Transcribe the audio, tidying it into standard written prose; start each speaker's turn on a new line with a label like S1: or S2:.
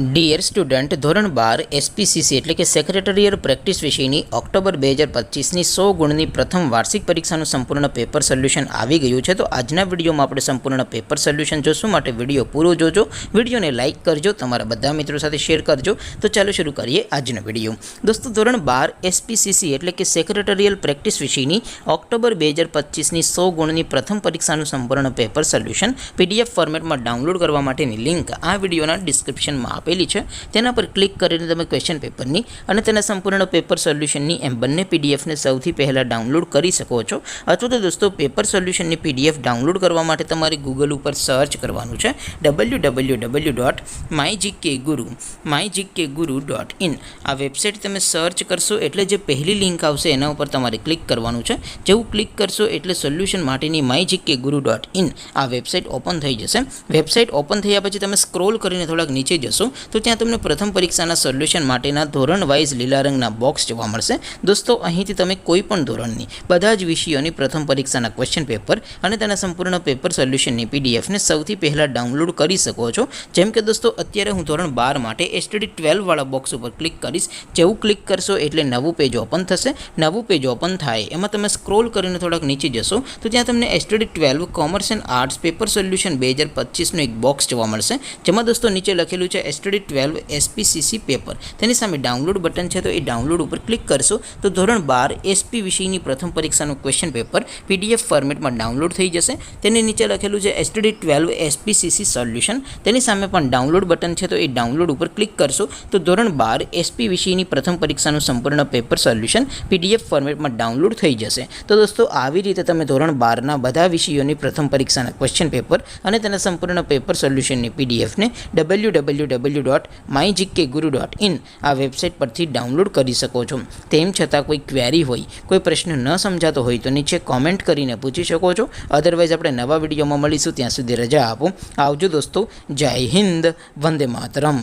S1: Dear student, ધોરણ 12 SPCC એટલે કે સેક્રેટરીયલ પ્રેક્ટિસ વિષયની ઓક્ટોબર 2025ની 100 ગુણની પ્રથમ વાર્ષિક પરીક્ષાનું સંપૂર્ણ પેપર સોલ્યુશન આવી ગયું છે. તો આજના વિડીયોમાં આપણે સંપૂર્ણ પેપર સોલ્યુશન જોશું, માટે વિડીયો પૂરો જોજો. વિડીયોને લાઇક કરજો, તમારા બધા મિત્રો સાથે શેર કરજો. તો ચાલો શરૂ કરીએ આજનો વિડીયો. દોસ્તો, ધોરણ 12 એસપીસીસી એટલે કે સેક્રેટરીયલ પ્રેક્ટિસ વિષયની ઓક્ટોબર 2025ની 100 ગુણની પ્રથમ પરીક્ષાનું સંપૂર્ણ પેપર સોલ્યુશન પીડીએફ ફોર્મેટમાં ડાઉનલોડ કરવા માટેની લિંક આ વિડીયોના ડિસ્ક્રિપ્શનમાં આપેલી છે. તેના પર ક્લિક કરીને તમે ક્વેશ્ચન પેપરની અને તેના સંપૂર્ણ પેપર સોલ્યુશનની એમ બંને પીડીએફને સૌથી પહેલાં ડાઉનલોડ કરી શકો છો. અથવા તો દોસ્તો, પેપર સોલ્યુશનની પીડીએફ ડાઉનલોડ કરવા માટે તમારે ગૂગલ ઉપર સર્ચ કરવાનું છે www.mygkguru.in. આ વેબસાઇટ તમે સર્ચ કરશો એટલે જે પહેલી લિંક આવશે એના ઉપર તમારે ક્લિક કરવાનું છે. જેવું ક્લિક કરશો એટલે સોલ્યુશન માટેની mygkguru.in આ વેબસાઇટ ઓપન થઈ જશે. વેબસાઇટ ઓપન થયા પછી તમે સ્ક્રોલ કરીને થોડાક નીચે જશો તો ત્યાં તમને પ્રથમ પરીક્ષાના સોલ્યુશન માટેના ધોરણ વાઇઝ લીલા રંગના બોક્સ જોવા મળશે. દોસ્તો, અહીંથી તમે કોઈ પણ ધોરણની બધા જ વિષયોની પ્રથમ પરીક્ષાના ક્વેશ્ચન પેપર અને તેના સંપૂર્ણ પેપર સોલ્યુશનની પીડીએફને સૌથી પહેલાં ડાઉનલોડ કરી શકો છો. જેમ કે દોસ્તો, અત્યારે હું ધોરણ 12 માટે એસટીડી 12 વાળા બોક્સ ઉપર ક્લિક કરીશ. જેવું ક્લિક કરશો એટલે નવું પેજ ઓપન થશે. નવું પેજ ઓપન થાય એમાં તમે સ્ક્રોલ કરીને થોડાક નીચે જશો તો ત્યાં તમને STD 12 commerce and arts paper solution 2025નું એક બોક્સ જોવા મળશે. જેમાં દોસ્તો નીચે લખેલું છે એસટીડી 12 એસપીસીસી પેપર. તેની સામે ડાઉનલોડ બટન છે, તો એ ડાઉનલોડ ઉપર ક્લિક કરશો તો ધોરણ 12 એસપી વિષયની પ્રથમ પરીક્ષાનું ક્વેશ્ચન પેપર પીડીએફ ફોર્મેટમાં ડાઉનલોડ થઈ જશે. તેની નીચે લખેલું છે એસટીડી 12 એસપીસીસી સોલ્યુશન. તેની સામે પણ ડાઉનલોડ બટન છે, તો એ ડાઉનલોડ ઉપર ક્લિક કરશો તો ધોરણ 12 એસપી વિષયની પ્રથમ પરીક્ષાનું સંપૂર્ણ પેપર સોલ્યુશન પીડીએફ ફોર્મેટમાં ડાઉનલોડ થઈ જશે. તો દોસ્તો, આવી રીતે તમે ધોરણ 12ના બધા વિષયોની પ્રથમ પરીક્ષાના ક્વેશ્ચન પેપર અને તેના સંપૂર્ણ પેપર સોલ્યુશનની પીડીએફને www.mygkguru.in આ વેબસાઇટ પરથી ડાઉનલોડ કરી શકો છો. તેમ છતાં કોઈ ક્વેરી હોય, કોઈ પ્રશ્ન ન સમજાતો હોય તો નીચે કોમેન્ટ કરીને પૂછી શકો છો. અધરવાઇઝ આપણે નવા વિડીયોમાં મળીશું. ત્યાં સુધી રજા આપો. આવજો દોસ્તો. જય હિન્દ. વંદે માતરમ.